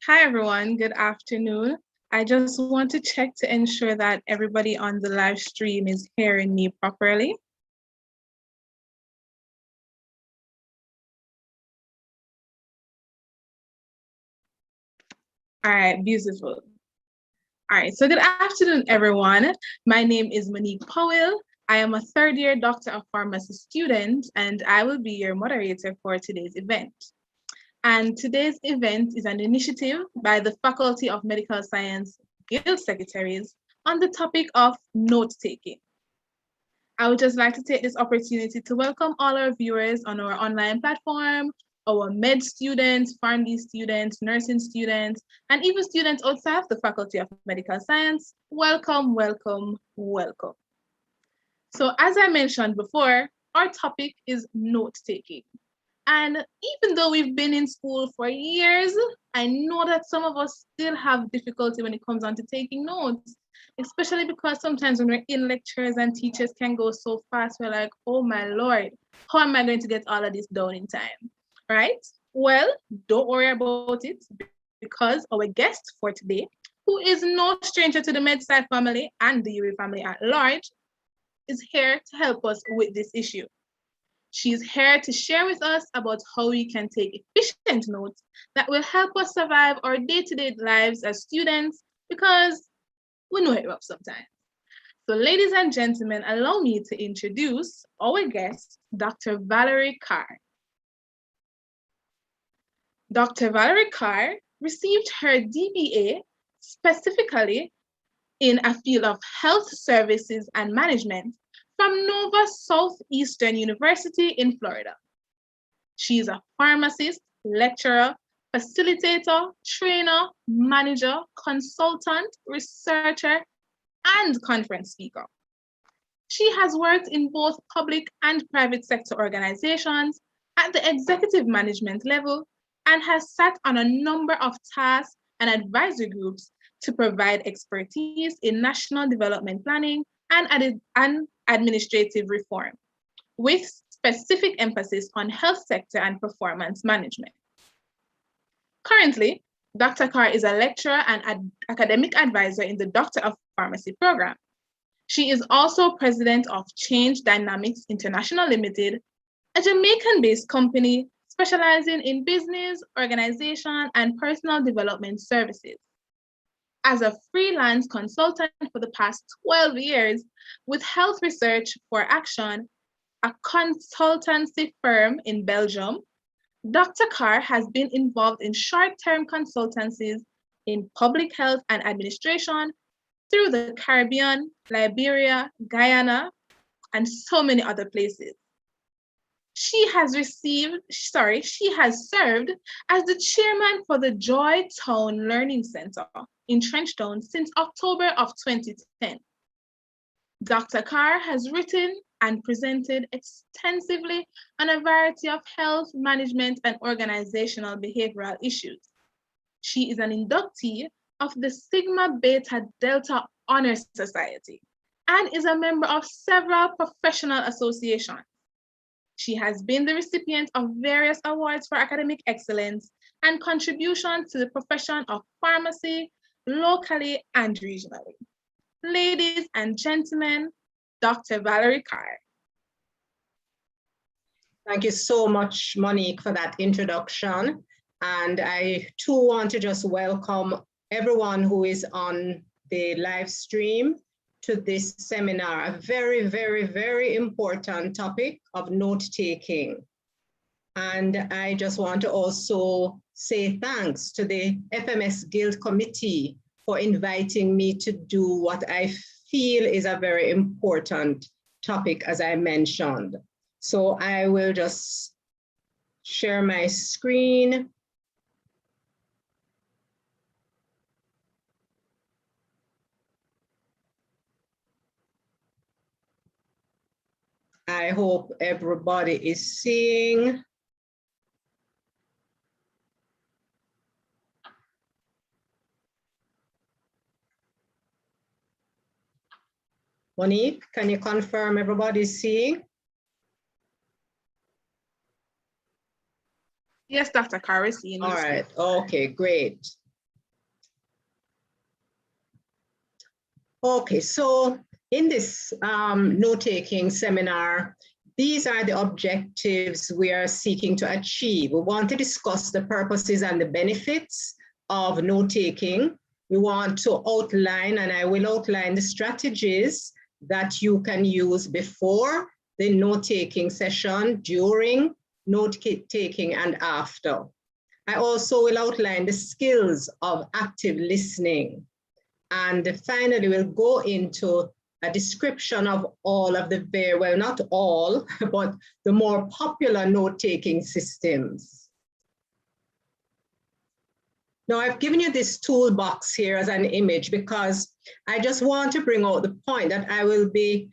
Hi, everyone. Good afternoon. I just want to check to ensure that everybody on the live stream is hearing me properly. All right, beautiful. All right, so good afternoon, everyone. My name is Monique Powell. I am a third-year Doctor of Pharmacy student, and I will be your moderator for today's event. And today's event is an initiative by the Faculty of Medical Science Guild Secretaries on the topic of note-taking. I would just like to take this opportunity to welcome all our viewers on our online platform, our med students, pharmacy students, nursing students, and even students outside of the Faculty of Medical Science. Welcome, welcome, welcome. So as I mentioned before, our topic is note-taking. And even though we've been in school for years, I know that some of us still have difficulty when it comes on to taking notes, especially because sometimes when we're in lectures and teachers can go so fast, we're like, oh my Lord, how am I going to get all of this done in time, right? Well, don't worry about it because our guest for today, who is no stranger to the MedSci family and the UWI family at large, is here to help us with this issue. She's here to share with us about how we can take efficient notes that will help us survive our day-to-day lives as students, because we know it rough sometimes. So ladies and gentlemen, allow me to introduce our guest, Dr. Valerie Carr. Dr. Valerie Carr received her DBA specifically in a field of health services and management from Nova Southeastern University in Florida. She is a pharmacist, lecturer, facilitator, trainer, manager, consultant, researcher, and conference speaker. She has worked in both public and private sector organizations at the executive management level and has sat on a number of tasks and advisory groups to provide expertise in national development planning and administrative reform, with specific emphasis on health sector and performance management. Currently, Dr. Carr is a lecturer and academic advisor in the Doctor of Pharmacy program. She is also president of Change Dynamics International Limited, a Jamaican-based company specializing in business, organization, and personal development services. As a freelance consultant for the past 12 years with Health Research for Action, a consultancy firm in Belgium, Dr. Carr has been involved in short-term consultancies in public health and administration through the Caribbean, Liberia, Guyana, and so many other places. She has served as the chairman for the Joy Town Learning Center in Trenchtown since October of 2010. Dr. Carr has written and presented extensively on a variety of health, management, and organizational behavioral issues. She is an inductee of the Sigma Beta Delta Honor Society and is a member of several professional associations. She has been the recipient of various awards for academic excellence and contribution to the profession of pharmacy, locally and regionally. Ladies and gentlemen, Dr. Valerie Carr. Thank you so much, Monique, for that introduction. And I too want to just welcome everyone who is on the live stream to this seminar, a very, very, very important topic of note-taking. And I just want to also say thanks to the FMS Guild Committee for inviting me to do what I feel is a very important topic, as I mentioned. So I will just share my screen. I hope everybody is seeing. Monique, can you confirm everybody's seeing? Yes, Dr. Carr is seeing. All right, okay, great. Okay, so in this note-taking seminar, these are the objectives we are seeking to achieve. We want to discuss the purposes and the benefits of note-taking. We want to outline, and I will outline the strategies that you can use before the note-taking session, during note-taking, and after. I also will outline the skills of active listening. And finally, we'll go into a description of all of the well, not all, but the more popular note-taking systems. Now, I've given you this toolbox here as an image because I just want to bring out the point that I will be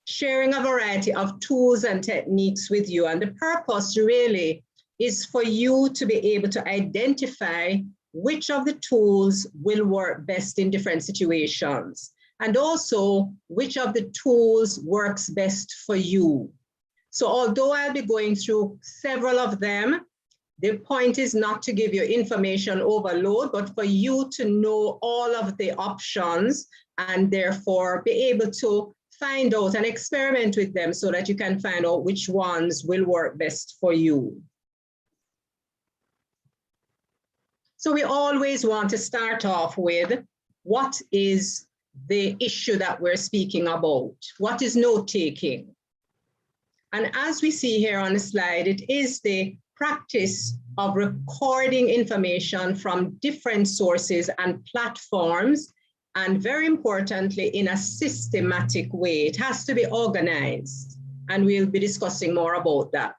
sharing a variety of tools and techniques with you. And the purpose really is for you to be able to identify which of the tools will work best in different situations, and also which of the tools works best for you. So although I'll be going through several of them, the point is not to give you information overload, but for you to know all of the options and therefore be able to find out and experiment with them so that you can find out which ones will work best for you. So we always want to start off with what is the issue that we're speaking about? What is note-taking? And as we see here on the slide, it is the practice of recording information from different sources and platforms, and very importantly, in a systematic way. It has to be organized, and we'll be discussing more about that.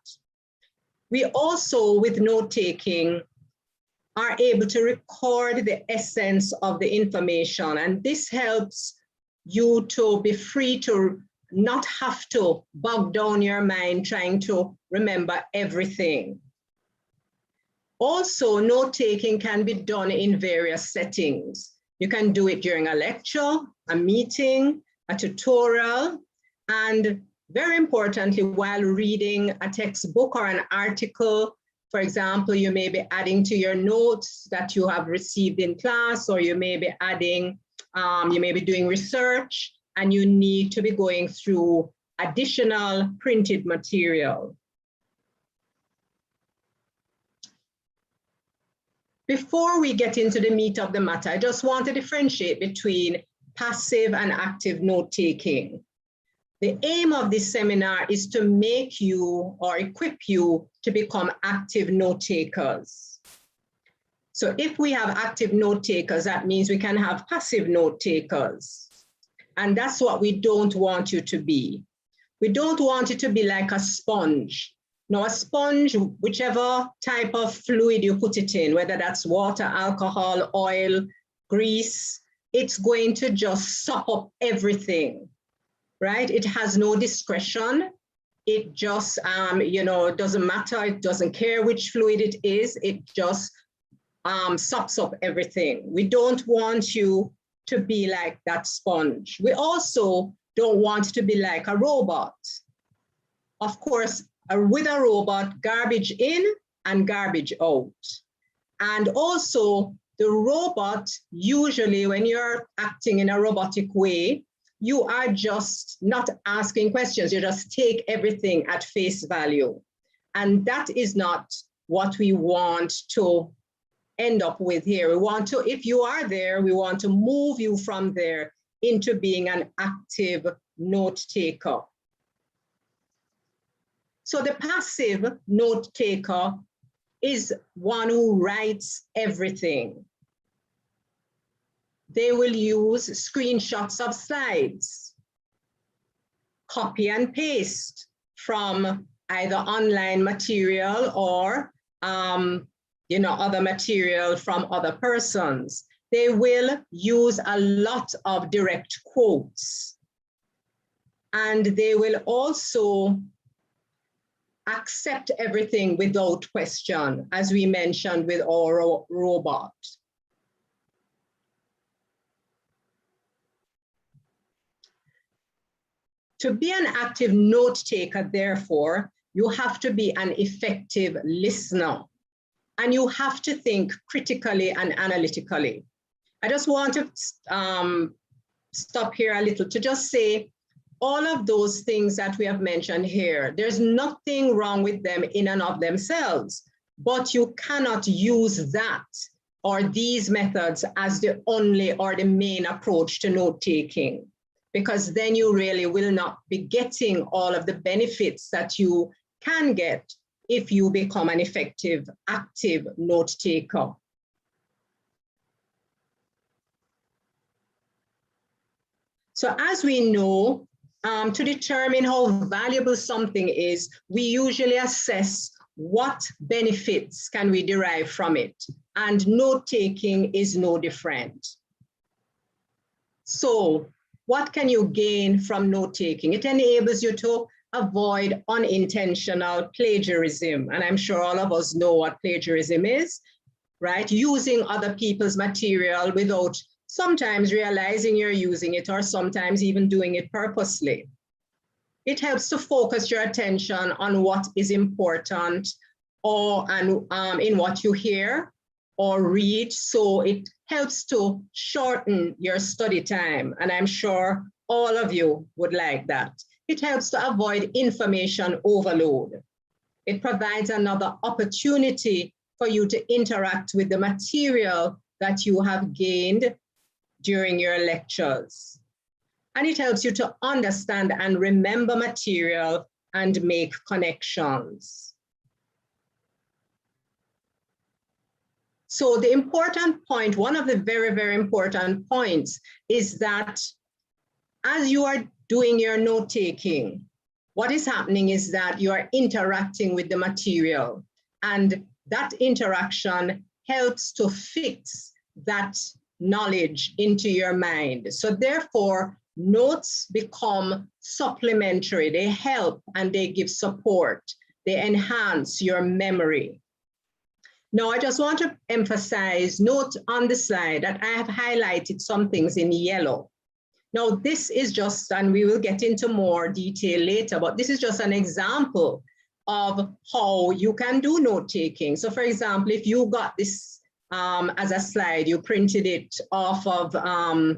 We also, with note-taking, are able to record the essence of the information. And this helps you to be free to not have to bog down your mind trying to remember everything. Also, note-taking can be done in various settings. You can do it during a lecture, a meeting, a tutorial, and very importantly, while reading a textbook or an article. For example, you may be adding to your notes that you have received in class, or you may be adding, you may be doing research, and you need to be going through additional printed material. Before we get into the meat of the matter, I just want to differentiate between passive and active note-taking. The aim of this seminar is to make you or equip you to become active note takers. So if we have active note takers, that means we can have passive note takers. And that's what we don't want you to be. We don't want you to be like a sponge. Now, a sponge, whichever type of fluid you put it in, whether that's water, alcohol, oil, grease, it's going to just suck up everything. Right? It has no discretion. It just, doesn't matter. It doesn't care which fluid it is. It just sucks up everything. We don't want you to be like that sponge. We also don't want to be like a robot. Of course, with a robot, garbage in and garbage out. And also the robot, usually when you're acting in a robotic way, you are just not asking questions. You just take everything at face value. And that is not what we want to end up with here. We want to, if you are there, we want to move you from there into being an active note taker. So the passive note taker is one who writes everything. They will use screenshots of slides, copy and paste from either online material or other material from other persons. They will use a lot of direct quotes. And they will also accept everything without question, as we mentioned with our robot. To be an active note taker, therefore, you have to be an effective listener, and you have to think critically and analytically. I just want to stop here a little to just say, all of those things that we have mentioned here, there's nothing wrong with them in and of themselves, but you cannot use that or these methods as the only or the main approach to note-taking, because then you really will not be getting all of the benefits that you can get if you become an effective, active note-taker. So as we know, to determine how valuable something is, we usually assess what benefits can we derive from it. And note-taking is no different. So what can you gain from note-taking? It enables you to avoid unintentional plagiarism. And I'm sure all of us know what plagiarism is, right? Using other people's material without sometimes realizing you're using it, or sometimes even doing it purposely. It helps to focus your attention on what is important in what you hear or read. So it helps to shorten your study time. And I'm sure all of you would like that. It helps to avoid information overload. It provides another opportunity for you to interact with the material that you have gained during your lectures. And it helps you to understand and remember material and make connections. So the important point, one of the very, very important points is that as you are doing your note-taking, what is happening is that you are interacting with the material, and that interaction helps to fix that knowledge into your mind. So therefore, notes become supplementary. They help and they give support. They enhance your memory. Now, I just want to emphasize, note on the slide that I have highlighted some things in yellow. Now, this is just, and we will get into more detail later, but this is just an example of how you can do note-taking. So for example, if you got this as a slide, you printed it off of our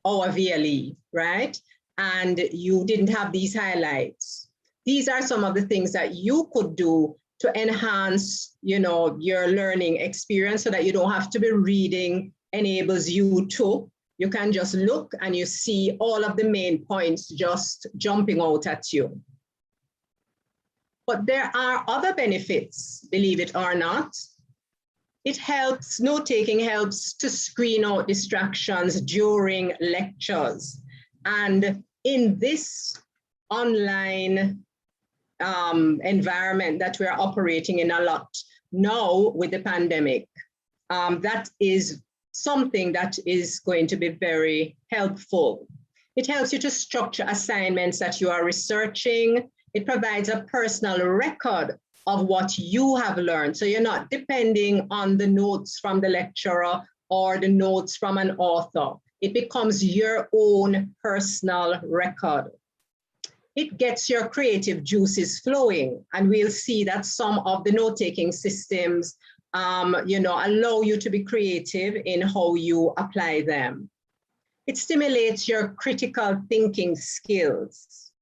VLE, right? And you didn't have these highlights. These are some of the things that you could do to enhance, your learning experience so that you don't have to be reading, enables you to. You can just look and you see all of the main points just jumping out at you. But there are other benefits, believe it or not. It helps, note-taking helps to screen out distractions during lectures. And in this online environment that we're operating in a lot now with the pandemic, that is something that is going to be very helpful. It helps you to structure assignments that you are researching. It provides a personal record of what you have learned. So you're not depending on the notes from the lecturer or the notes from an author. It becomes your own personal record. It gets your creative juices flowing. And we'll see that some of the note-taking systems allow you to be creative in how you apply them. It stimulates your critical thinking skills.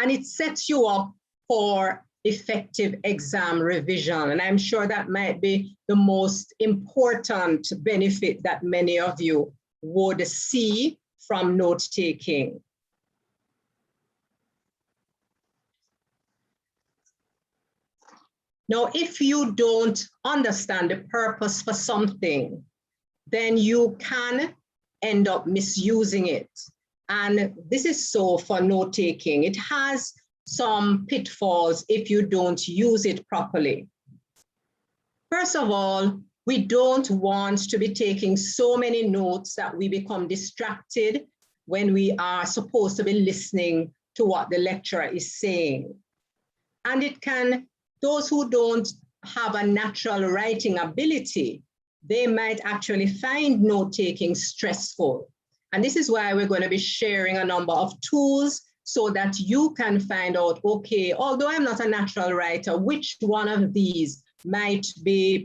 And it sets you up for effective exam revision. And I'm sure that might be the most important benefit that many of you would see from note-taking. Now, if you don't understand the purpose for something, then you can end up misusing it. And this is so for note-taking. It has some pitfalls if you don't use it properly. First of all, we don't want to be taking so many notes that we become distracted when we are supposed to be listening to what the lecturer is saying. And it can, those who don't have a natural writing ability, they might actually find note-taking stressful. And this is why we're going to be sharing a number of tools so that you can find out, okay, although I'm not a natural writer, which one of these might be,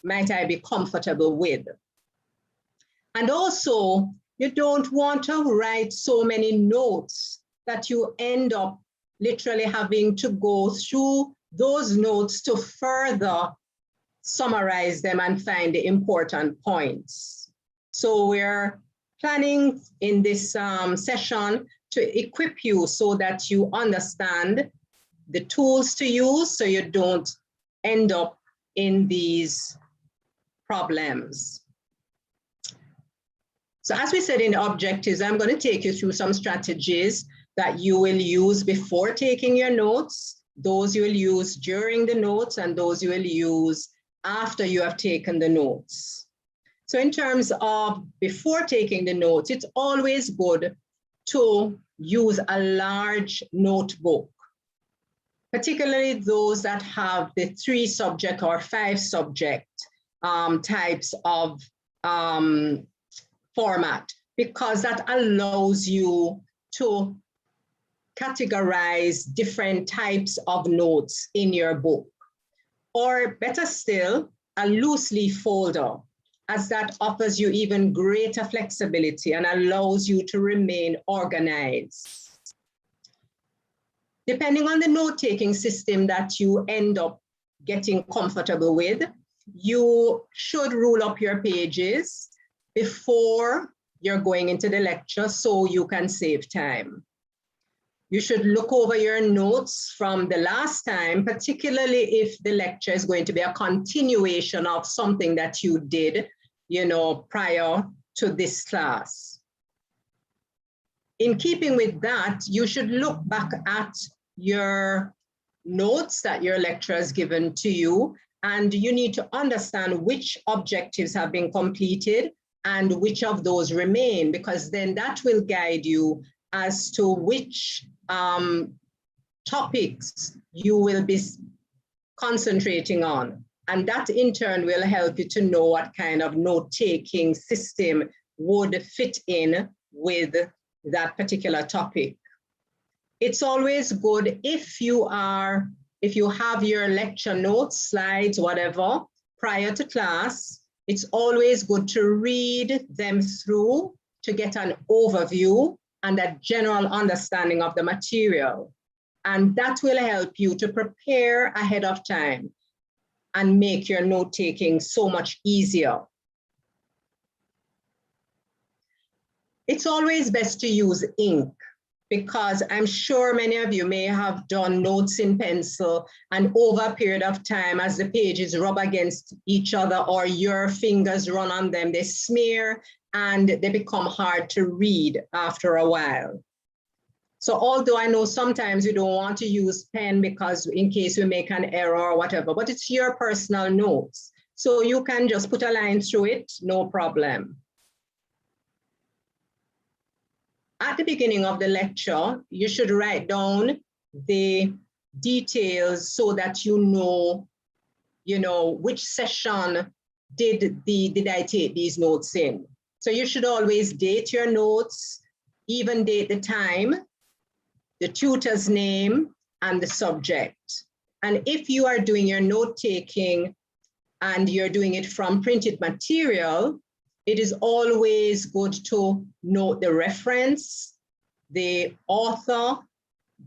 might I be comfortable with? And also, You don't want to write so many notes that you end up literally having to go through those notes to further summarize them and find the important points. So we're planning in this session to equip you so that you understand the tools to use so you don't end up in these problems. So as we said in the objectives, I'm going to take you through some strategies that you will use before taking your notes, those you will use during the notes, and those you will use after you have taken the notes. So in terms of before taking the notes, it's always good to use a large notebook, particularly those that have the 3 subject or 5 subject types of format, because that allows you to categorize different types of notes in your book. Or better still, a loose leaf folder, as that offers you even greater flexibility and allows you to remain organized. Depending on the note-taking system that you end up getting comfortable with, you should rule up your pages before you're going into the lecture so you can save time. You should look over your notes from the last time, particularly if the lecture is going to be a continuation of something that you did, prior to this class. In keeping with that, you should look back at your notes that your lecturer has given to you, and you need to understand which objectives have been completed and which of those remain, because then that will guide you as to which topics you will be concentrating on. And that in turn will help you to know what kind of note-taking system would fit in with that particular topic. It's always good if you have your lecture notes, slides, whatever, prior to class, it's always good to read them through to get an overview and a general understanding of the material. And that will help you to prepare ahead of time and make your note-taking so much easier. It's always best to use ink, because I'm sure many of you may have done notes in pencil, and over a period of time, as the pages rub against each other or your fingers run on them, they smear and they become hard to read after a while. So although I know sometimes you don't want to use pen because in case you make an error or whatever, but it's your personal notes. So you can just put a line through it, no problem. At the beginning of the lecture, you should write down the details so that you know which session did I take these notes in. So you should always date your notes, even date the time, the tutor's name, and the subject. And if you are doing your note-taking and you're doing it from printed material, it is always good to note the reference, the author,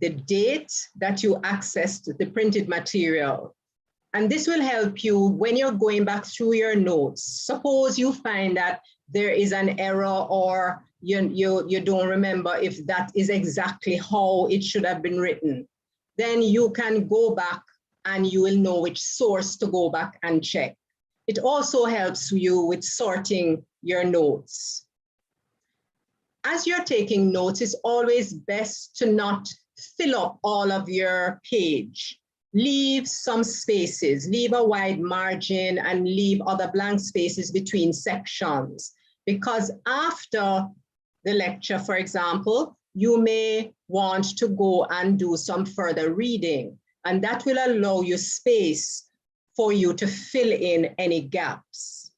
the date that you accessed the printed material. And this will help you when you're going back through your notes. Suppose you find that there is an error or you don't remember if that is exactly how it should have been written. Then you can go back and you will know which source to go back and check. It also helps you with sorting your notes. As you're taking notes, it's always best to not fill up all of your page. Leave some spaces, leave a wide margin and leave other blank spaces between sections. Because after the lecture, for example, you may want to go and do some further reading, and that will allow you space for you to fill in any gaps.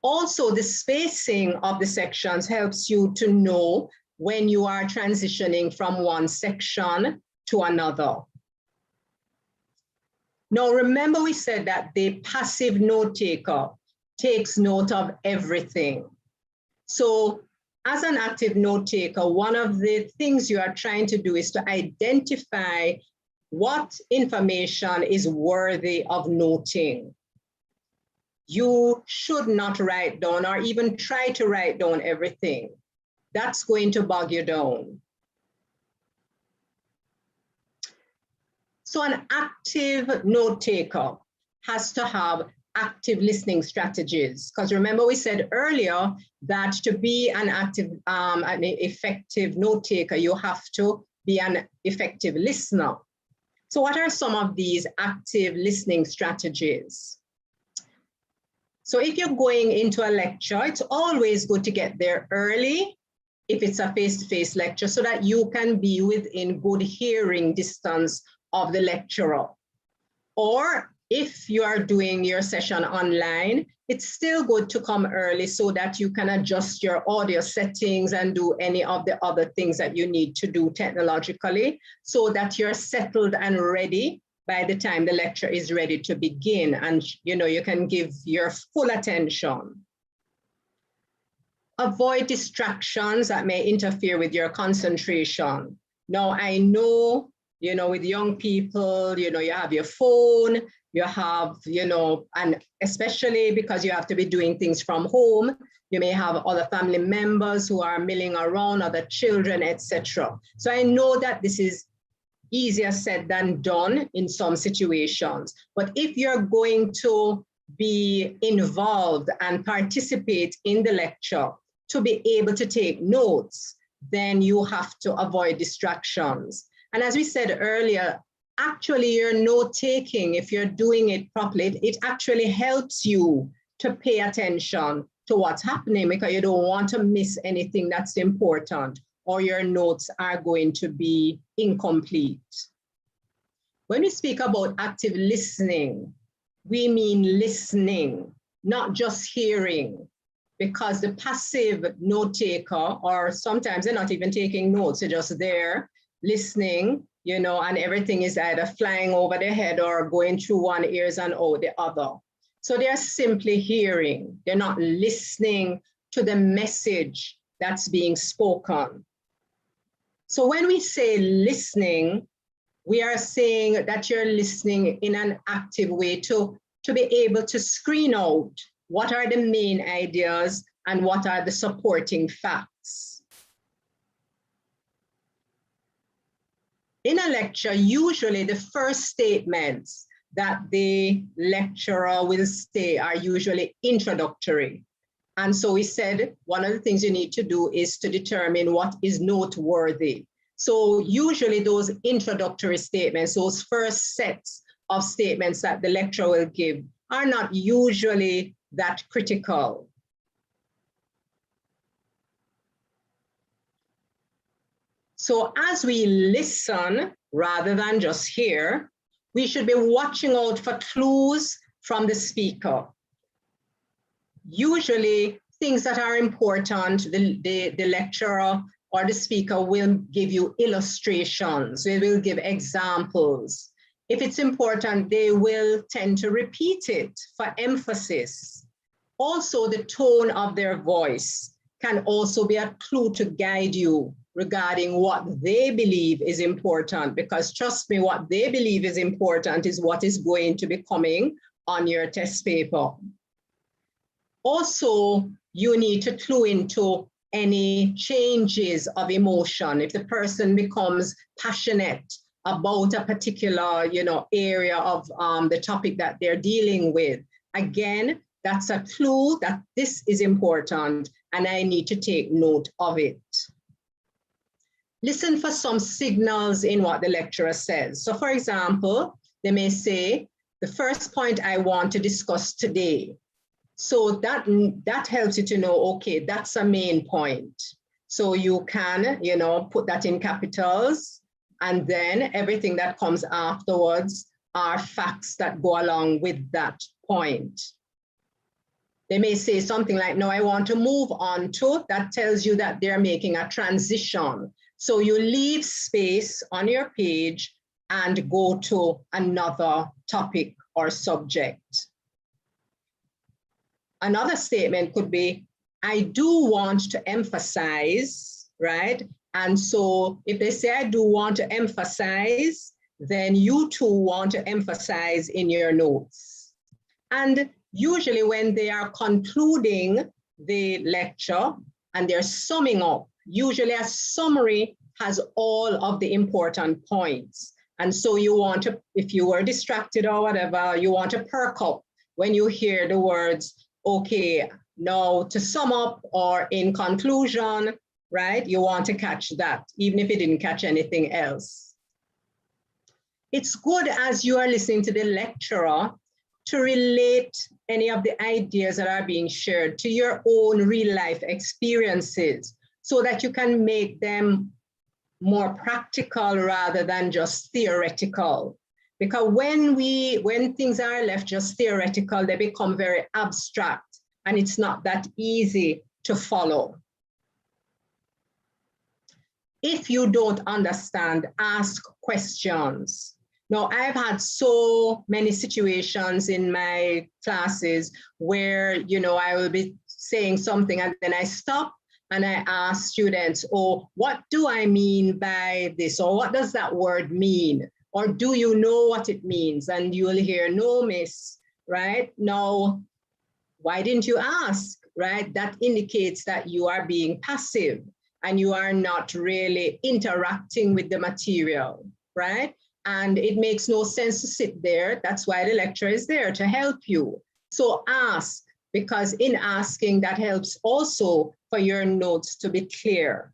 Also, the spacing of the sections helps you to know when you are transitioning from one section to another. Now, remember we said that the passive note taker takes note of everything. So as an active note taker, one of the things you are trying to do is to identify what information is worthy of noting. You should not write down or even try to write down everything. That's going to bog you down. So an active note taker has to have active listening strategies, because remember we said earlier that to be an active, an effective note taker, you have to be an effective listener. So what are some of these active listening strategies? So if you're going into a lecture, it's always good to get there early if it's a face-to-face lecture, so that you can be within good hearing distance of the lecturer. Or if you are doing your session online, it's still good to come early so that you can adjust your audio settings and do any of the other things that you need to do technologically, so that you're settled and ready by the time the lecture is ready to begin, and you can give your full attention. Avoid distractions that may interfere with your concentration. Now, I know, with young people, you have your phone, you have, and especially because you have to be doing things from home, you may have other family members who are milling around, other children, etc. So I know that this is easier said than done in some situations. But if you're going to be involved and participate in the lecture, to be able to take notes, then you have to avoid distractions. And as we said earlier, actually your note taking, if you're doing it properly, it actually helps you to pay attention to what's happening, because you don't want to miss anything that's important, or your notes are going to be incomplete. When we speak about active listening, we mean listening, not just hearing, because the passive note taker, or sometimes they're not even taking notes, they're just there listening, and everything is either flying over their head or going through one ears and out the other. So they're simply hearing, they're not listening to the message that's being spoken. So when we say listening, we are saying that you're listening in an active way to be able to screen out what are the main ideas and what are the supporting facts. In a lecture, usually the first statements that the lecturer will say are usually introductory. And so we said one of the things you need to do is to determine what is noteworthy. So usually those introductory statements, those first sets of statements that the lecturer will give, are not usually that critical. So as we listen, rather than just hear, we should be watching out for clues from the speaker. Usually things that are important, the lecturer or the speaker will give you illustrations, they will give examples. If it's important, they will tend to repeat it for emphasis. Also, the tone of their voice can also be a clue to guide you regarding what they believe is important, because trust me, what they believe is important is what is going to be coming on your test paper. Also, you need to clue into any changes of emotion. If the person becomes passionate about a particular, area of the topic that they're dealing with, again, that's a clue that this is important and I need to take note of it. Listen for some signals in what the lecturer says. So for example, they may say, the first point I want to discuss today. So that helps you to know, okay, that's a main point. So you can, put that in capitals, and then everything that comes afterwards are facts that go along with that point. They may say something like, no, I want to move on to, that tells you that they're making a transition. So you leave space on your page and go to another topic or subject. Another statement could be, I do want to emphasize, right? And so if they say I do want to emphasize, then you too want to emphasize in your notes. And usually when they are concluding the lecture and they're summing up, usually a summary has all of the important points. And so you want to, if you were distracted or whatever, you want to perk up when you hear the words, okay, now to sum up or in conclusion, right? You want to catch that, even if you didn't catch anything else. It's good as you are listening to the lecturer to relate any of the ideas that are being shared to your own real life experiences so that you can make them more practical rather than just theoretical. Because when things are left just theoretical, they become very abstract and it's not that easy to follow. If you don't understand, ask questions. Now, I've had so many situations in my classes where, you know, I will be saying something and then I stop and I ask students, oh, what do I mean by this? Or what does that word mean? Or do you know what it means? And you'll hear, no, miss, right? Now, why didn't you ask, right? That indicates that you are being passive and you are not really interacting with the material, right? And it makes no sense to sit there. That's why the lecturer is there to help you. So ask, because in asking, that helps also for your notes to be clear.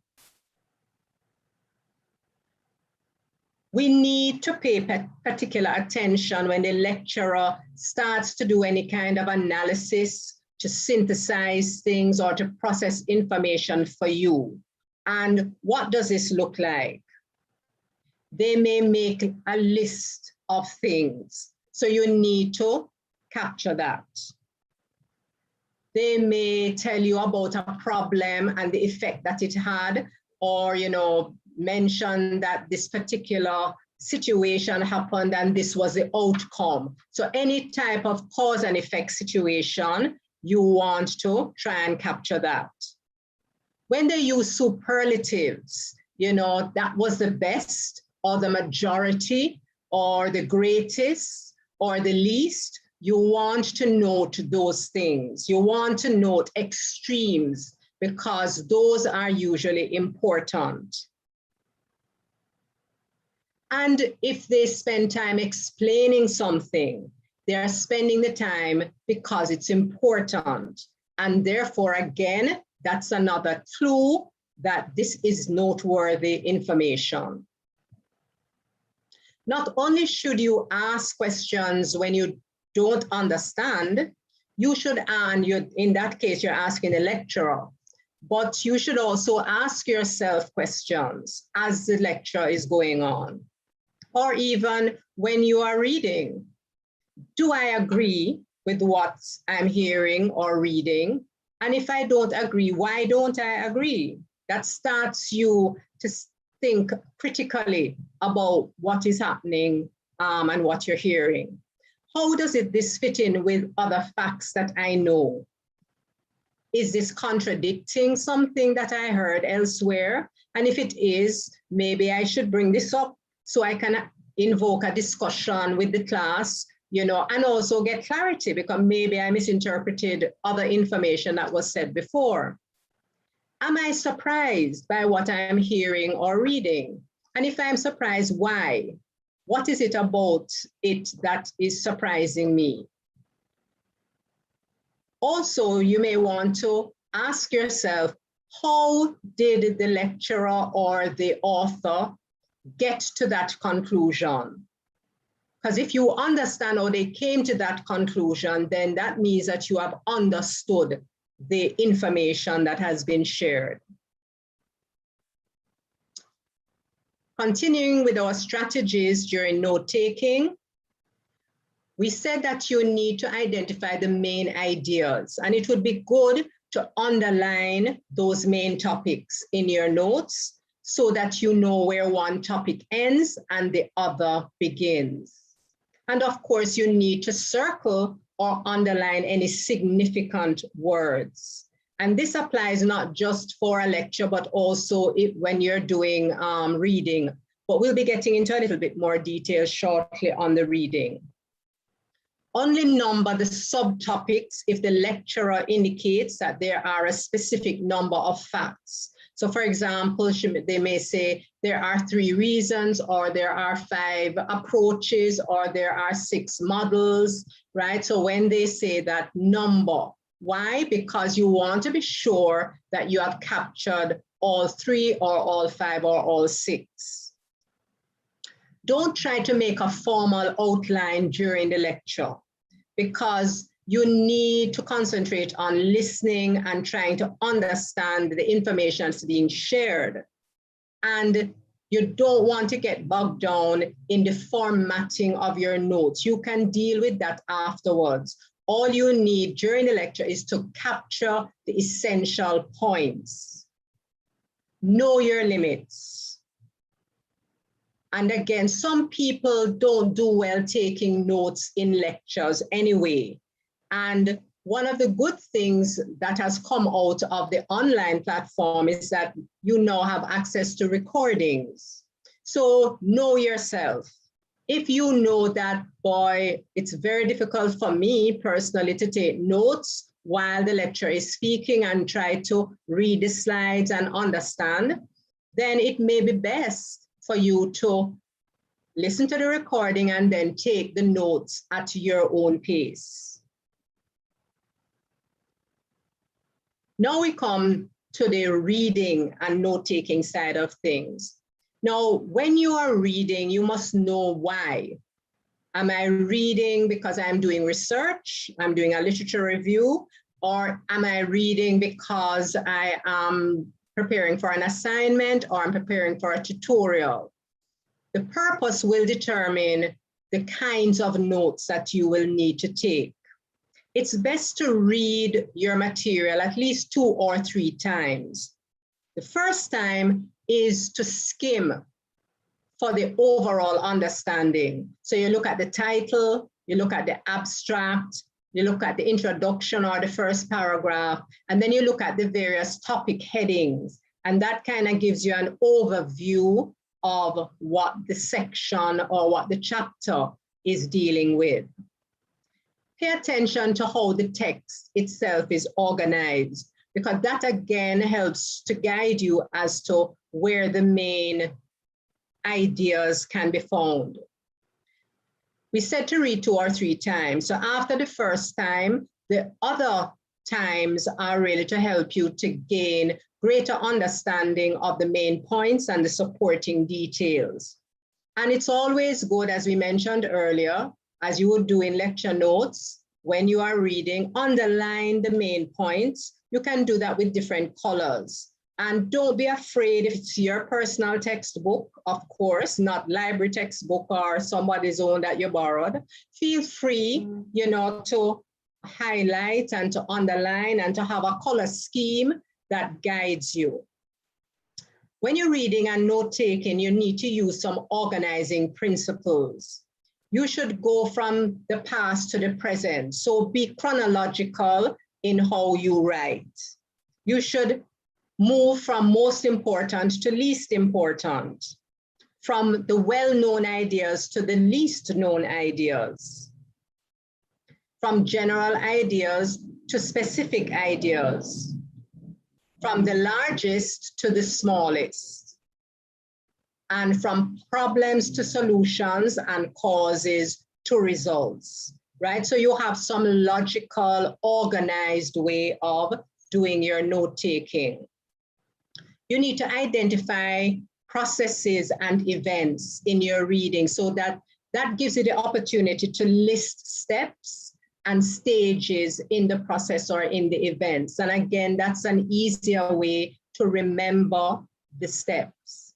We need to pay particular attention when the lecturer starts to do any kind of analysis, to synthesize things or to process information for you. And what does this look like? They may make a list of things, so you need to capture that. They may tell you about a problem and the effect that it had, or, you know, mention that this particular situation happened and this was the outcome. So any type of cause and effect situation, you want to try and capture that. When they use superlatives, you know, that was the best, or the majority, or the greatest, or the least, you want to note those things. You want to note extremes because those are usually important. And if they spend time explaining something, they're spending the time because it's important. And therefore, again, that's another clue that this is noteworthy information. Not only should you ask questions when you don't understand, you should, and in that case, you're asking the lecturer, but you should also ask yourself questions as the lecture is going on, or even when you are reading. Do I agree with what I'm hearing or reading? And if I don't agree, why don't I agree? That starts you to think critically about what is happening and what you're hearing. How does this fit in with other facts that I know? Is this contradicting something that I heard elsewhere? And if it is, maybe I should bring this up so I can invoke a discussion with the class, you know, and also get clarity because maybe I misinterpreted other information that was said before. Am I surprised by what I'm hearing or reading? And if I'm surprised, why? What is it about it that is surprising me? Also, you may want to ask yourself, how did the lecturer or the author get to that conclusion? Because if you understand how they came to that conclusion, then that means that you have understood the information that has been shared. Continuing with our strategies during note-taking, we said that you need to identify the main ideas, and it would be good to underline those main topics in your notes so that you know where one topic ends and the other begins. And of course, you need to circle or underline any significant words. And this applies not just for a lecture, but also when you're doing reading. But we'll be getting into a little bit more detail shortly on the reading. Only number the subtopics if the lecturer indicates that there are a specific number of facts. So for example, they may say there are 3 reasons, or there are 5 approaches, or there are 6 models, right? So when they say that, number. Why? Because you want to be sure that you have captured all 3 or all 5 or all 6. Don't try to make a formal outline during the lecture, because you need to concentrate on listening and trying to understand the information that's being shared. And you don't want to get bogged down in the formatting of your notes. You can deal with that afterwards. All you need during the lecture is to capture the essential points. Know your limits. And again, some people don't do well taking notes in lectures anyway. And one of the good things that has come out of the online platform is that you now have access to recordings. So know yourself. If you know that, boy, it's very difficult for me personally to take notes while the lecturer is speaking and try to read the slides and understand, then it may be best for you to listen to the recording and then take the notes at your own pace. Now we come to the reading and note-taking side of things. Now, when you are reading, you must know why. Am I reading because I'm doing research, I'm doing a literature review, or am I reading because I am preparing for an assignment, or I'm preparing for a tutorial? The purpose will determine the kinds of notes that you will need to take. It's best to read your material at least 2 or 3 times. The first time is to skim for the overall understanding. So you look at the title, you look at the abstract, you look at the introduction or the first paragraph, and then you look at the various topic headings. And that kind of gives you an overview of what the section or what the chapter is dealing with. Pay attention to how the text itself is organized, because that again helps to guide you as to where the main ideas can be found. We said to read 2 or 3 times. So after the first time, the other times are really to help you to gain greater understanding of the main points and the supporting details. And it's always good, as we mentioned earlier, as you would do in lecture notes, when you are reading, underline the main points. You can do that with different colors. And don't be afraid if it's your personal textbook, of course, not library textbook or somebody's own that you borrowed. Feel free, you know, to highlight and to underline and to have a color scheme that guides you. When you're reading and note-taking, you need to use some organizing principles. You should go from the past to the present. So be chronological in how you write. You should move from most important to least important, from the well-known ideas to the least known ideas, from general ideas to specific ideas, from the largest to the smallest, and from problems to solutions and causes to results, right? So you have some logical, organized way of doing your note-taking. You need to identify processes and events in your reading so that gives you the opportunity to list steps and stages in the process or in the events. And again, that's an easier way to remember the steps.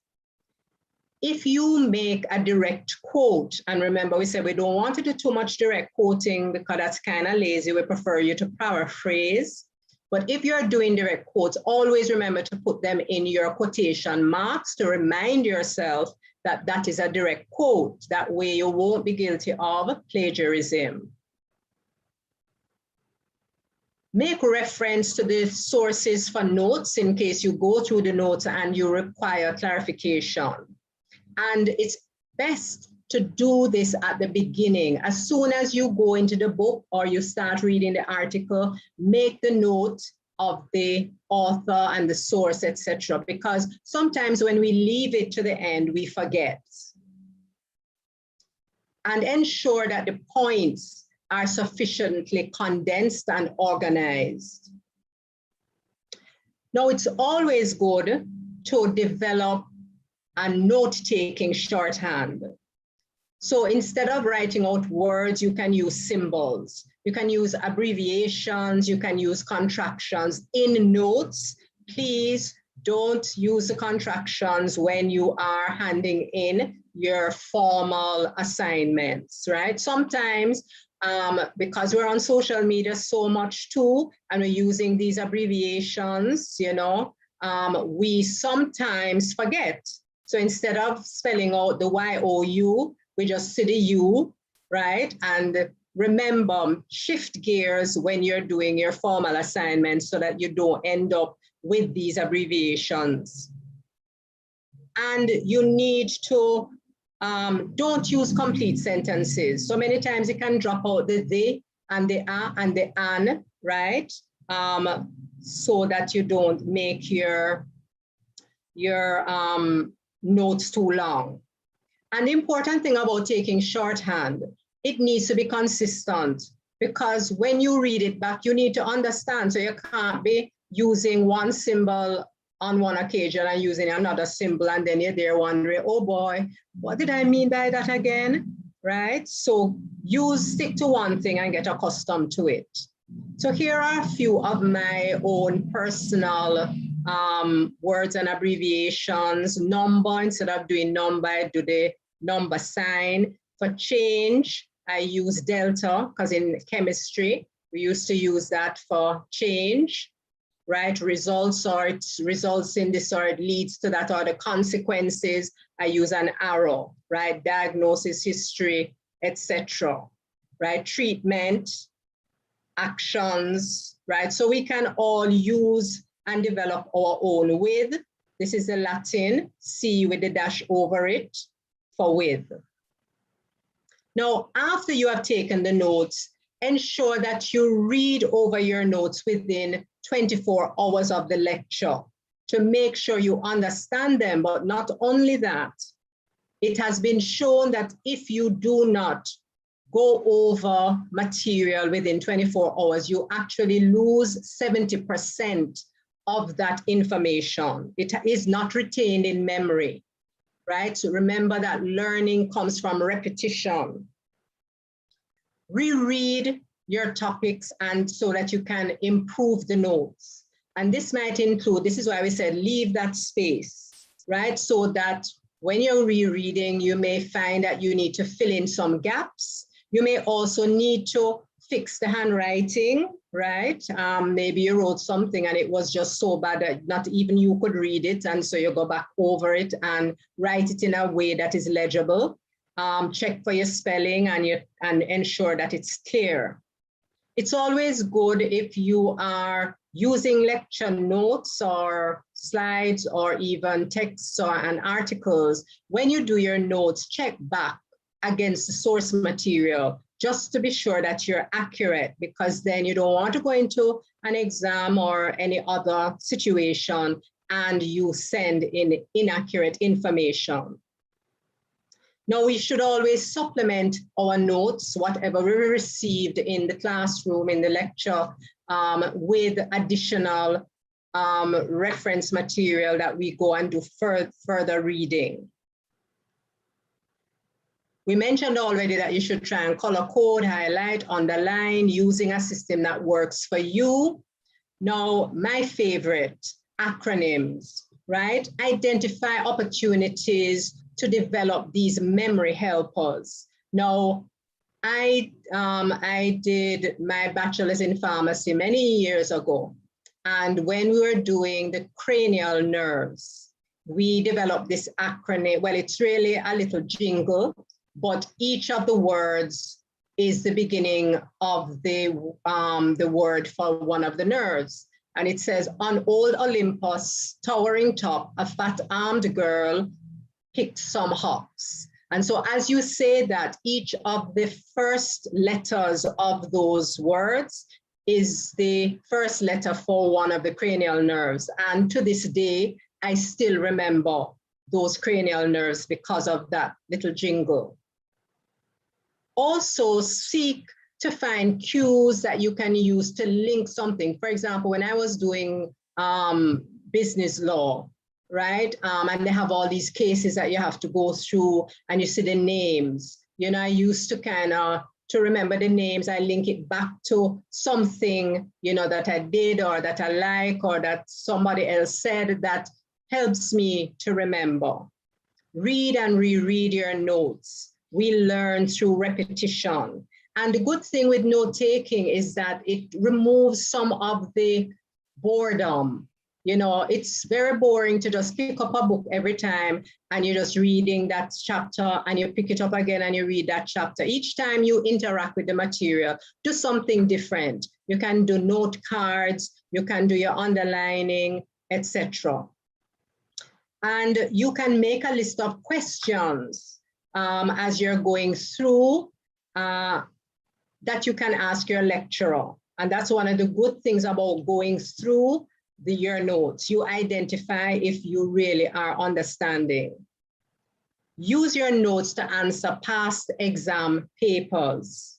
If you make a direct quote, and remember we said we don't want to do too much direct quoting because that's kind of lazy, we prefer you to paraphrase. But if you're doing direct quotes, always remember to put them in your quotation marks to remind yourself that that is a direct quote. That way you won't be guilty of plagiarism. Make reference to the sources for notes in case you go through the notes and you require clarification. And it's best to do this at the beginning. As soon as you go into the book or you start reading the article, make the note of the author and the source, etc. Because sometimes when we leave it to the end, we forget. And ensure that the points are sufficiently condensed and organized. Now, it's always good to develop a note-taking shorthand. So instead of writing out words, you can use symbols. You can use abbreviations, you can use contractions in notes. Please don't use the contractions when you are handing in your formal assignments, right? Sometimes, because we're on social media so much too, and we're using these abbreviations, you know, we sometimes forget. So instead of spelling out the Y-O-U, we just see the U, right? And remember, shift gears when you're doing your formal assignments so that you don't end up with these abbreviations. And you need to, don't use complete sentences. So many times you can drop out the they and the and the an, right? So that you don't make your notes too long. And the important thing about taking shorthand, it needs to be consistent, because when you read it back, you need to understand. So you can't be using one symbol on one occasion and using another symbol, and then you're there wondering, oh boy, what did I mean by that again, right? So stick to one thing and get accustomed to it. So here are a few of my own personal words and abbreviations. Number, instead of doing number, I do the number sign. For change, I use delta, because in chemistry, we used to use that for change, right? Results, or it results in this, or it leads to that, or the consequences, I use an arrow, right? Diagnosis, history, etc., right? Treatment, actions, right? So we can all use and develop our own with. This is the Latin, C with the dash over it for with. Now, after you have taken the notes, ensure that you read over your notes within 24 hours of the lecture to make sure you understand them. But not only that, it has been shown that if you do not go over material within 24 hours, you actually lose 70% of that information. It is not retained in memory, right? So remember that learning comes from repetition. Reread your topics and so that you can improve the notes. And this might include, this is why we said, leave that space, right? So that when you're rereading, you may find that you need to fill in some gaps. You may also need to fix the handwriting, right? Maybe you wrote something and it was just so bad that not even you could read it. And so you go back over it and write it in a way that is legible. Check for your spelling and ensure that it's clear. It's always good if you are using lecture notes or slides or even texts and articles. When you do your notes, check back against the source material just to be sure that you're accurate, because then you don't want to go into an exam or any other situation and you send in inaccurate information. Now, we should always supplement our notes, whatever we received in the classroom, in the lecture, with additional reference material that we go and do further reading. We mentioned already that you should try and color code, highlight, underline, using a system that works for you. Now, my favorite, acronyms, right? Identify opportunities to develop these memory helpers. Now, I did my bachelor's in pharmacy many years ago. And when we were doing the cranial nerves, we developed this acronym. Well, it's really a little jingle, but each of the words is the beginning of the word for one of the nerves. And it says, on old Olympus, towering top, a fat-armed girl picked some hops. And so as you say that, each of the first letters of those words is the first letter for one of the cranial nerves. And to this day, I still remember those cranial nerves because of that little jingle. Also seek to find cues that you can use to link something. For example, when I was doing business law, right? And they have all these cases that you have to go through and you see the names. You know, I used to kind of, to remember the names, I link it back to something, you know, that I did or that I like or that somebody else said that helps me to remember. Read and reread your notes. We learn through repetition. And the good thing with note-taking is that it removes some of the boredom. You know, it's very boring to just pick up a book every time and you're just reading that chapter and you pick it up again and you read that chapter. Each time you interact with the material, do something different. You can do note cards, you can do your underlining, etc. And you can make a list of questions as you're going through that you can ask your lecturer. And that's one of the good things about going through your notes. You identify if you really are understanding. Use your notes to answer past exam papers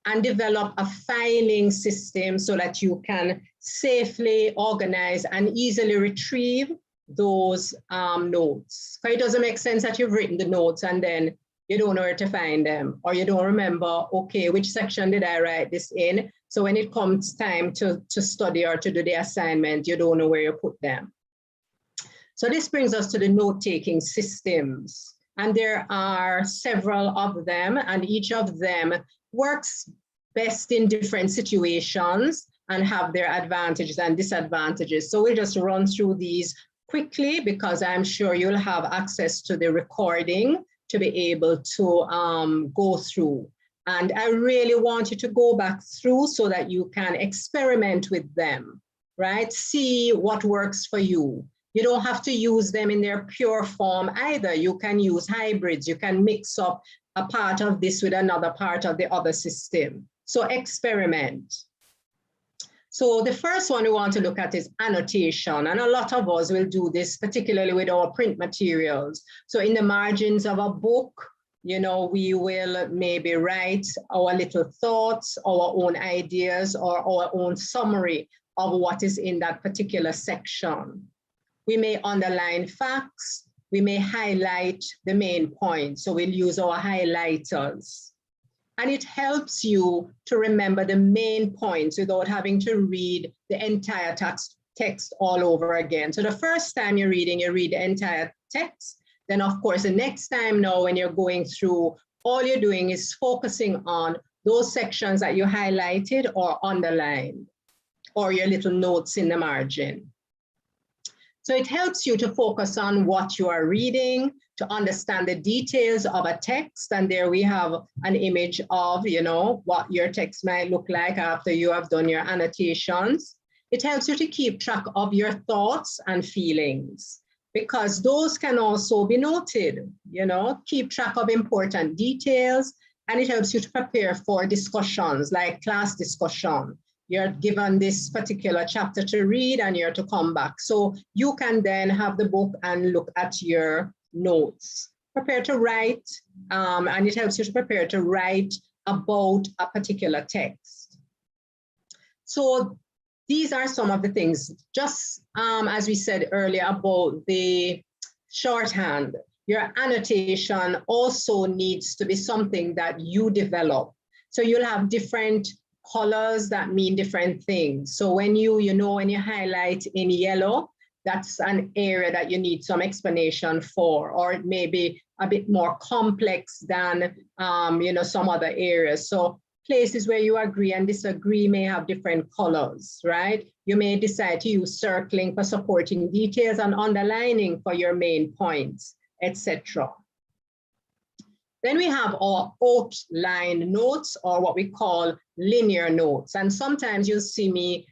and develop a filing system so that you can safely organize and easily retrieve those notes. Because it doesn't make sense that you've written the notes and then you don't know where to find them, or you don't remember, okay, which section did I write this in? So when it comes time to study or to do the assignment, you don't know where you put them. So this brings us to the note-taking systems. And there are several of them, and each of them works best in different situations and have their advantages and disadvantages. So we'll just run through these quickly because I'm sure you'll have access to the recording to be able to go through. And I really want you to go back through so that you can experiment with them, right? See what works for you. You don't have to use them in their pure form either. You can use hybrids. You can mix up a part of this with another part of the other system. So experiment. So the first one we want to look at is annotation. And a lot of us will do this, particularly with our print materials. So in the margins of a book, you know, we will maybe write our little thoughts, our own ideas, or our own summary of what is in that particular section. We may underline facts. We may highlight the main points. So we'll use our highlighters. And it helps you to remember the main points without having to read the entire text all over again. So the first time you're reading, you read the entire text. Then of course, the next time now when you're going through, all you're doing is focusing on those sections that you highlighted or underlined, or your little notes in the margin. So it helps you to focus on what you are reading, to understand the details of a text. And there we have an image of, you know, what your text might look like after you have done your annotations. It helps you to keep track of your thoughts and feelings, because those can also be noted, you know, keep track of important details, and it helps you to prepare for discussions like class discussion. You're given this particular chapter to read and you're to come back. So you can then have the book and look at your notes. Prepare to write, and it helps you to prepare to write about a particular text. So these are some of the things, just as we said earlier about the shorthand. Your annotation also needs to be something that you develop. So you'll have different colors that mean different things. So when you highlight in yellow, that's an area that you need some explanation for, or it may be a bit more complex than some other areas. So places where you agree and disagree may have different colors, right? You may decide to use circling for supporting details and underlining for your main points, etc. Then we have our outline notes, or what we call linear notes. And sometimes you'll see me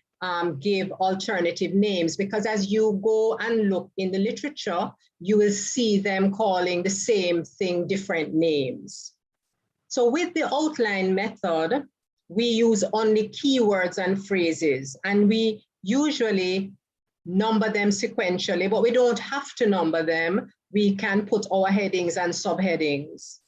give alternative names, because as you go and look in the literature, you will see them calling the same thing different names. So with the outline method, we use only keywords and phrases, and we usually number them sequentially, but we don't have to number them. We can put our headings and subheadings.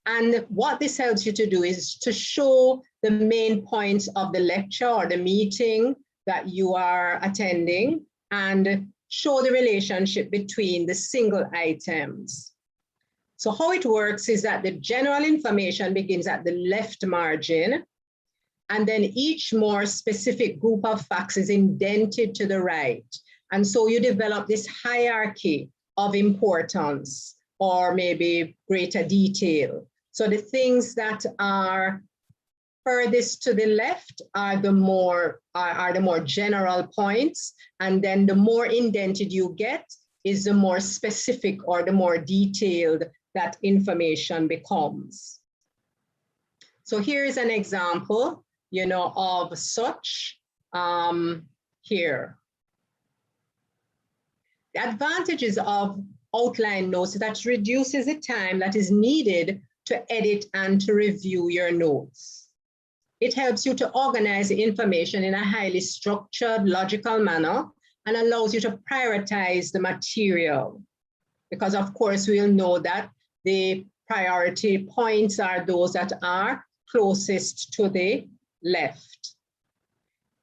And what this helps you to do is to show the main points of the lecture or the meeting that you are attending, and show the relationship between the single items. So how it works is that the general information begins at the left margin, and then each more specific group of facts is indented to the right. And so you develop this hierarchy of importance, or maybe greater detail. So the things that are furthest to the left are the more general points, and then the more indented you get is the more specific or the more detailed that information becomes. So here is an example, of such here. The advantages of outline notes is that it reduces the time that is needed to edit and to review your notes. It helps you to organize the information in a highly structured, logical manner, and allows you to prioritize the material. Because of course, we'll know that the priority points are those that are closest to the left.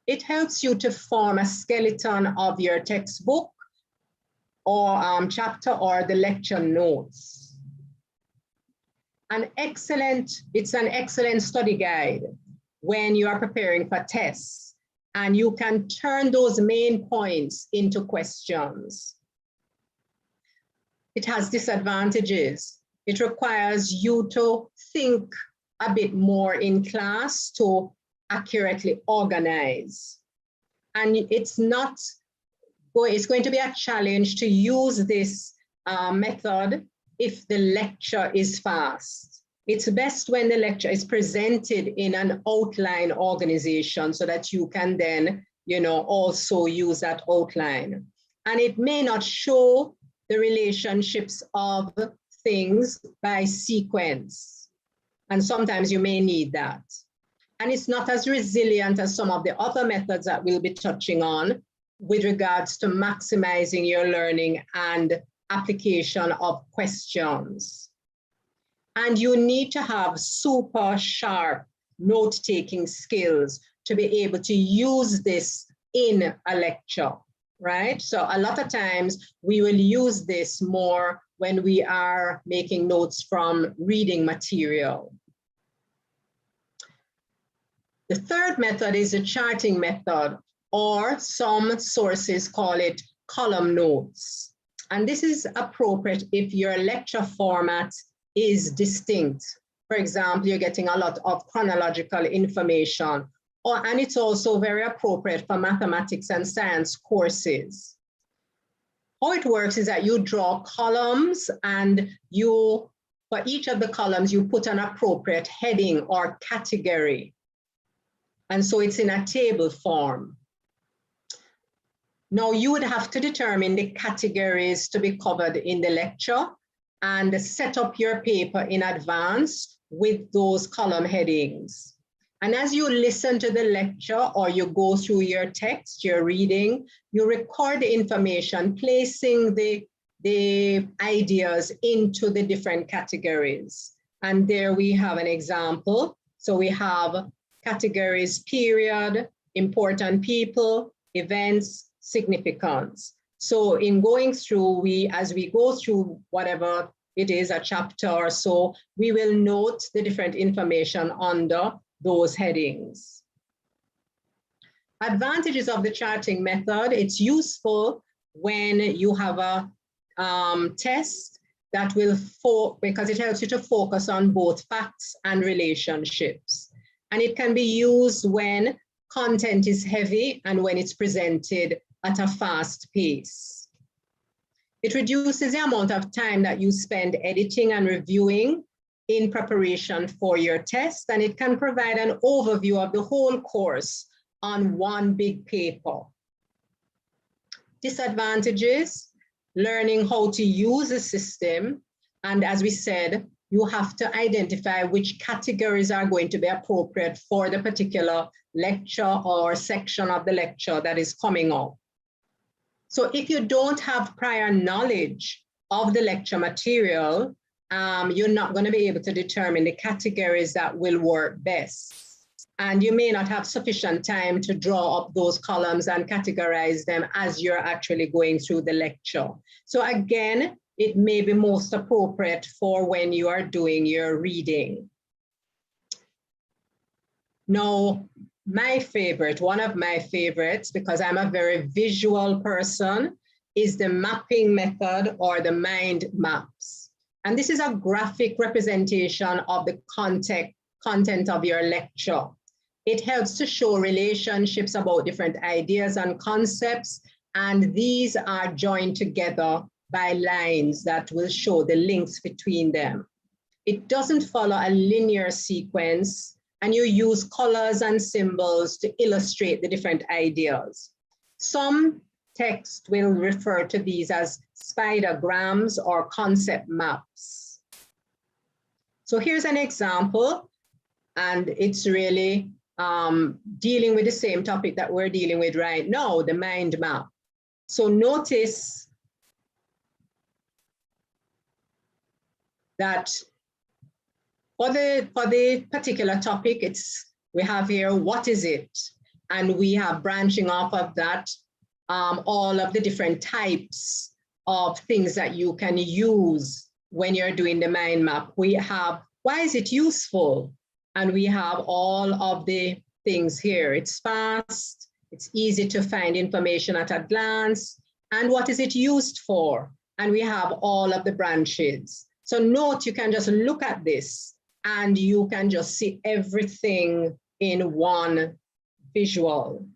It helps you to form a skeleton of your textbook or chapter or the lecture notes. It's an excellent study guide when you are preparing for tests, and you can turn those main points into questions. It has disadvantages. It requires you to think a bit more in class to accurately organize. And it's going to be a challenge to use this method if the lecture is fast. It's best when the lecture is presented in an outline organization so that you can then, also use that outline. And it may not show the relationships of things by sequence. And sometimes you may need that. And it's not as resilient as some of the other methods that we'll be touching on with regards to maximizing your learning and application of questions. And you need to have super sharp note-taking skills to be able to use this in a lecture, right? So a lot of times we will use this more when we are making notes from reading material. The third method is the charting method, or some sources call it column notes. And this is appropriate if your lecture format is distinct. For example, you're getting a lot of chronological information, and it's also very appropriate for mathematics and science courses. How it works is that you draw columns, and for each of the columns, you put an appropriate heading or category. And so it's in a table form. Now you would have to determine the categories to be covered in the lecture and set up your paper in advance with those column headings. And as you listen to the lecture or you go through your text, your reading, you record the information, placing the ideas into the different categories. And there we have an example. So we have categories: period, important people, events, significance. So in going through, as we go through whatever it is, a chapter or so, we will note the different information under those headings. Advantages of the charting method: it's useful when you have a test that will, because it helps you to focus on both facts and relationships. And it can be used when content is heavy and when it's presented at a fast pace. It reduces the amount of time that you spend editing and reviewing in preparation for your test, and it can provide an overview of the whole course on one big paper. Disadvantages: learning how to use a system, and as we said, you have to identify which categories are going to be appropriate for the particular lecture or section of the lecture that is coming up. So if you don't have prior knowledge of the lecture material, you're not going to be able to determine the categories that will work best. And you may not have sufficient time to draw up those columns and categorize them as you're actually going through the lecture. So again, it may be most appropriate for when you are doing your reading. Now, my favorite, one of my favorites, because I'm a very visual person, is the mapping method or the mind maps. And this is a graphic representation of the content of your lecture. It helps to show relationships about different ideas and concepts, and these are joined together by lines that will show the links between them. It doesn't follow a linear sequence, and you use colors and symbols to illustrate the different ideas. Some text will refer to these as spidergrams or concept maps. So here's an example, and it's really dealing with the same topic that we're dealing with right now, the mind map. So notice that for the particular topic, we have here, what is it? And we have branching off of that, all of the different types of things that you can use when you're doing the mind map. We have, why is it useful? And we have all of the things here. It's fast, it's easy to find information at a glance, and what is it used for? And we have all of the branches. So note, you can just look at this and you can just see everything in one visual.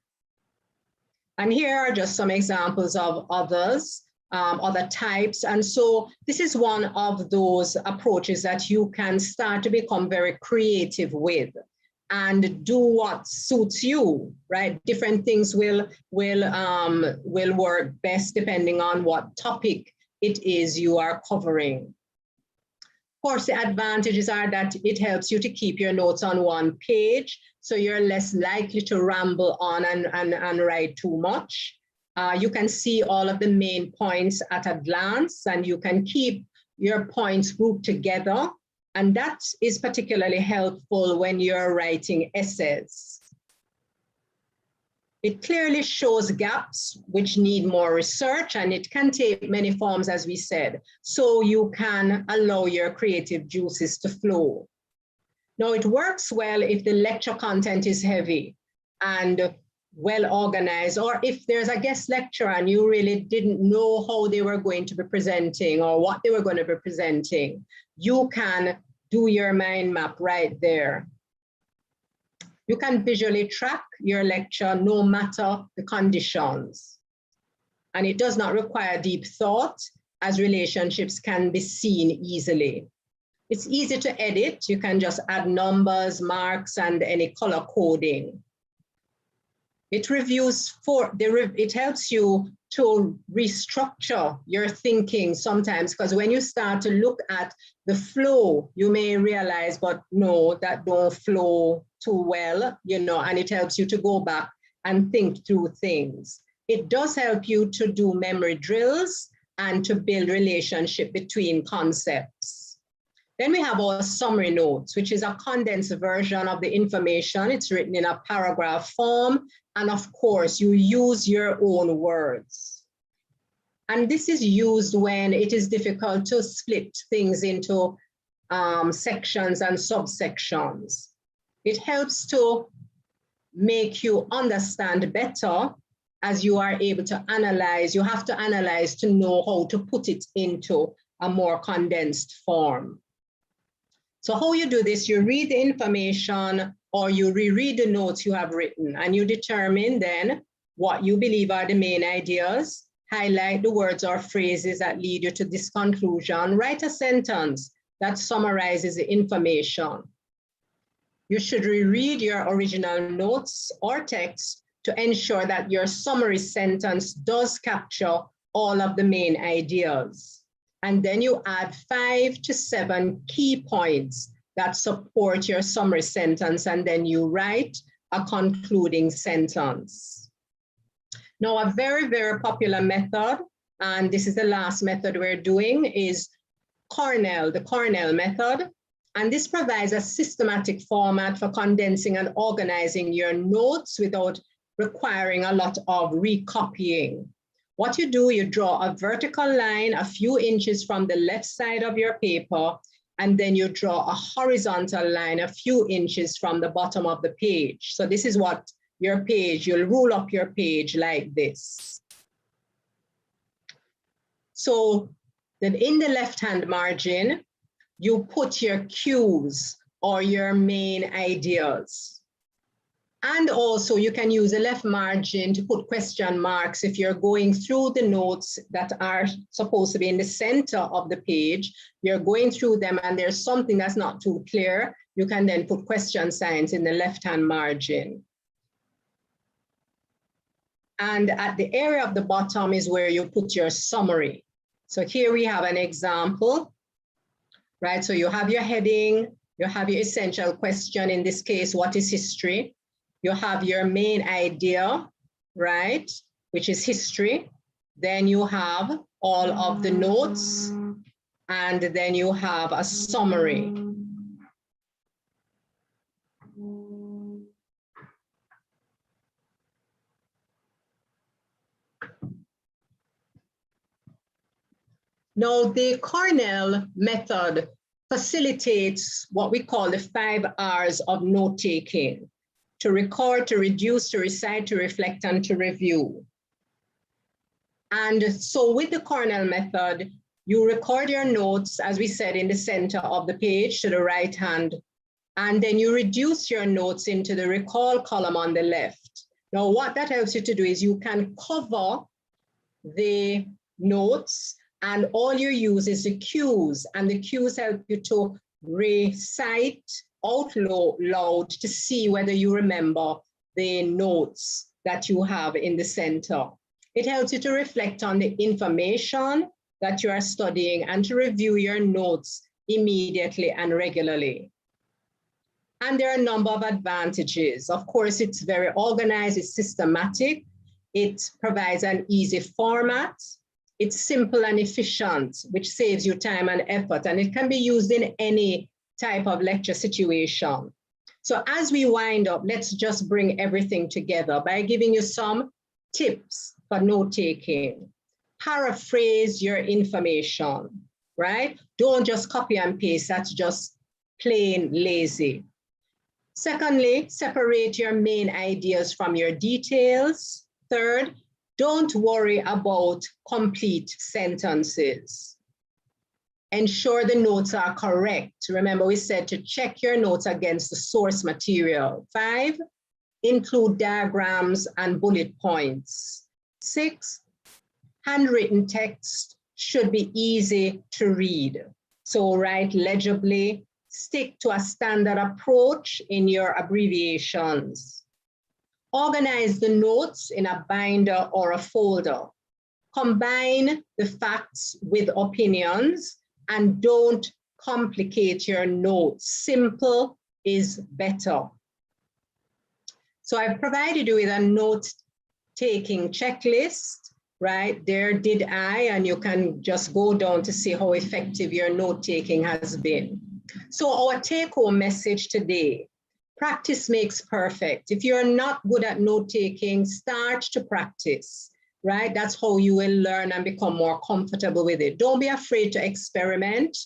And here are just some examples of others, other types. And so this is one of those approaches that you can start to become very creative with and do what suits you, right? Different things will work best depending on what topic it is you are covering. Of course, the advantages are that it helps you to keep your notes on one page, so you're less likely to ramble on and write too much. You can see all of the main points at a glance, and you can keep your points grouped together. And that is particularly helpful when you're writing essays. It clearly shows gaps which need more research, and it can take many forms, as we said, so you can allow your creative juices to flow. Now, it works well if the lecture content is heavy and well organized, or if there's a guest lecturer and you really didn't know how they were going to be presenting or what they were going to be presenting, you can do your mind map right there. You can visually track your lecture no matter the conditions. And it does not require deep thought, as relationships can be seen easily. It's easy to edit. You can just add numbers, marks, and any color coding. It helps you to restructure your thinking sometimes, because when you start to look at the flow, you may realize, but no, that don't flow too well, and it helps you to go back and think through things. It does help you to do memory drills and to build relationship between concepts. Then we have our summary notes, which is a condensed version of the information. It's written in a paragraph form. And of course, you use your own words. And this is used when it is difficult to split things into sections and subsections. It helps to make you understand better as you are able to analyze. You have to analyze to know how to put it into a more condensed form. So how you do this, you read the information or you reread the notes you have written, and you determine then what you believe are the main ideas, highlight the words or phrases that lead you to this conclusion, write a sentence that summarizes the information. You should reread your original notes or text to ensure that your summary sentence does capture all of the main ideas. And then you add 5 to 7 key points that support your summary sentence, and then you write a concluding sentence. Now, a very, very popular method, and this is the last method we're doing, is the Cornell Method. And this provides a systematic format for condensing and organizing your notes without requiring a lot of recopying. What you do, you draw a vertical line a few inches from the left side of your paper, and then you draw a horizontal line a few inches from the bottom of the page. So this is what your page, you'll rule up your page like this. So then in the left-hand margin, you put your cues or your main ideas. And also you can use the left margin to put question marks if you're going through the notes that are supposed to be in the center of the page. You're going through them and there's something that's not too clear, you can then put question signs in the left-hand margin. And at the area of the bottom is where you put your summary. So here we have an example, right? So you have your heading, you have your essential question, in this case, what is history? You have your main idea, right, which is history. Then you have all of the notes, and then you have a summary. Now, the Cornell method facilitates what we call the 5 R's of note-taking: to record, to reduce, to recite, to reflect, and to review. And so with the Cornell method, you record your notes, as we said, in the center of the page to the right hand, and then you reduce your notes into the recall column on the left. Now, what that helps you to do is you can cover the notes, and all you use is the cues, and the cues help you to recite out loud to see whether you remember the notes that you have in the center. It helps you to reflect on the information that you are studying and to review your notes immediately and regularly. And there are a number of advantages. Of course, it's very organized, it's systematic, it provides an easy format, it's simple and efficient, which saves you time and effort, and it can be used in any type of lecture situation. So as we wind up, let's just bring everything together by giving you some tips for note-taking. Paraphrase your information, right? Don't just copy and paste, that's just plain lazy. Secondly, separate your main ideas from your details. Third, don't worry about complete sentences. Ensure the notes are correct. Remember, we said to check your notes against the source material. 5, include diagrams and bullet points. 6, handwritten text should be easy to read. So write legibly, stick to a standard approach in your abbreviations. Organize the notes in a binder or a folder. Combine the facts with opinions, and don't complicate your notes. Simple is better. So I've provided you with a note-taking checklist, right? There did I, and you can just go down to see how effective your note-taking has been. So our take-home message today: practice makes perfect. If you're not good at note-taking, start to practice, right? That's how you will learn and become more comfortable with it. Don't be afraid to experiment.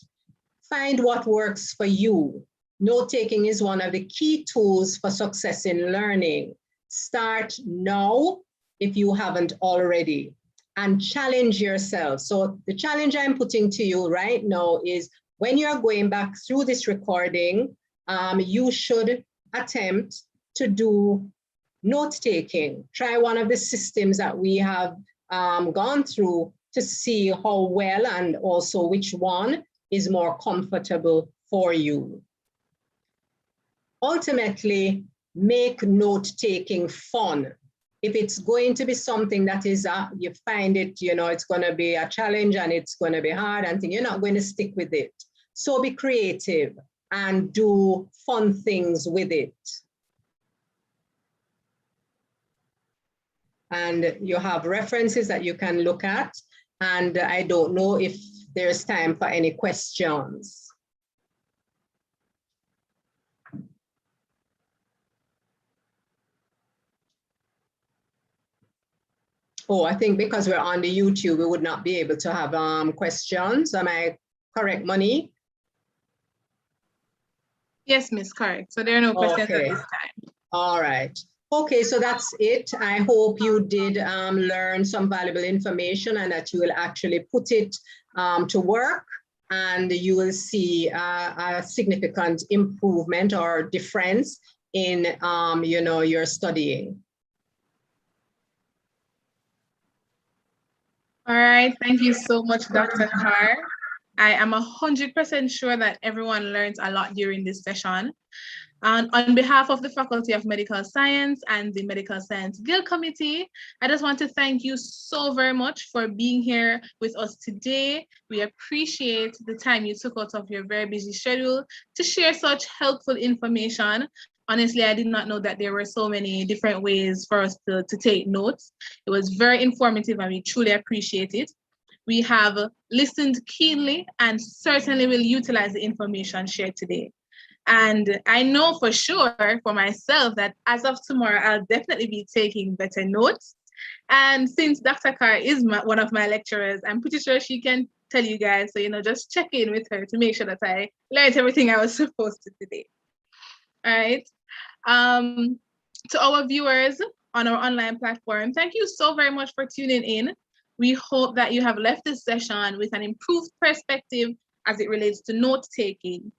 Find what works for you. Note-taking is one of the key tools for success in learning. Start now if you haven't already, and challenge yourself. So the challenge I'm putting to you right now is, when you're going back through this recording, you should attempt to do note-taking. Try one of the systems that we have gone through to see how well and also which one is more comfortable for you. Ultimately, make note-taking fun. If it's going to be something that is, you find it, it's going to be a challenge and it's going to be hard and you're not going to stick with it. So be creative and do fun things with it. And you have references that you can look at. And I don't know if there's time for any questions. Oh, I think because we're on the YouTube, we would not be able to have questions. Am I correct, Monique? Yes, Miss, correct. So there are no questions at this time. All right. Okay, so that's it. I hope you did learn some valuable information and that you will actually put it to work and you will see a significant improvement or difference in your studying. All right, thank you so much, Dr. Carr. I am 100% sure that everyone learns a lot during this session. And on behalf of the Faculty of Medical Science and the Medical Science Guild Committee, I just want to thank you so very much for being here with us today. We appreciate the time you took out of your very busy schedule to share such helpful information. Honestly, I did not know that there were so many different ways for us to take notes. It was very informative and we truly appreciate it. We have listened keenly and certainly will utilize the information shared today. And I know for sure for myself that as of tomorrow, I'll definitely be taking better notes. And since Dr. Carr is one of my lecturers, I'm pretty sure she can tell you guys. So, just check in with her to make sure that I learned everything I was supposed to today. All right. To our viewers on our online platform, thank you so very much for tuning in. We hope that you have left this session with an improved perspective as it relates to note-taking.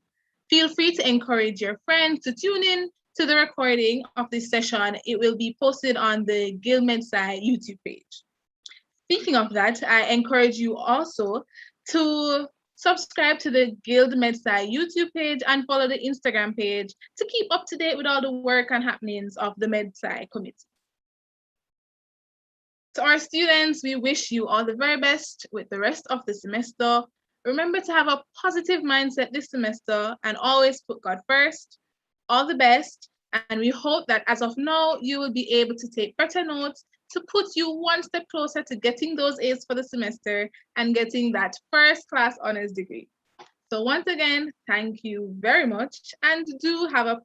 Feel free to encourage your friends to tune in to the recording of this session. It will be posted on the Guild MedSci YouTube page. Speaking of that, I encourage you also to subscribe to the Guild MedSci YouTube page and follow the Instagram page to keep up to date with all the work and happenings of the MedSci committee. To our students, we wish you all the very best with the rest of the semester. Remember to have a positive mindset this semester and always put God first. All the best. And we hope that as of now, you will be able to take better notes to put you one step closer to getting those A's for the semester and getting that first-class honors degree. So once again, thank you very much and do have a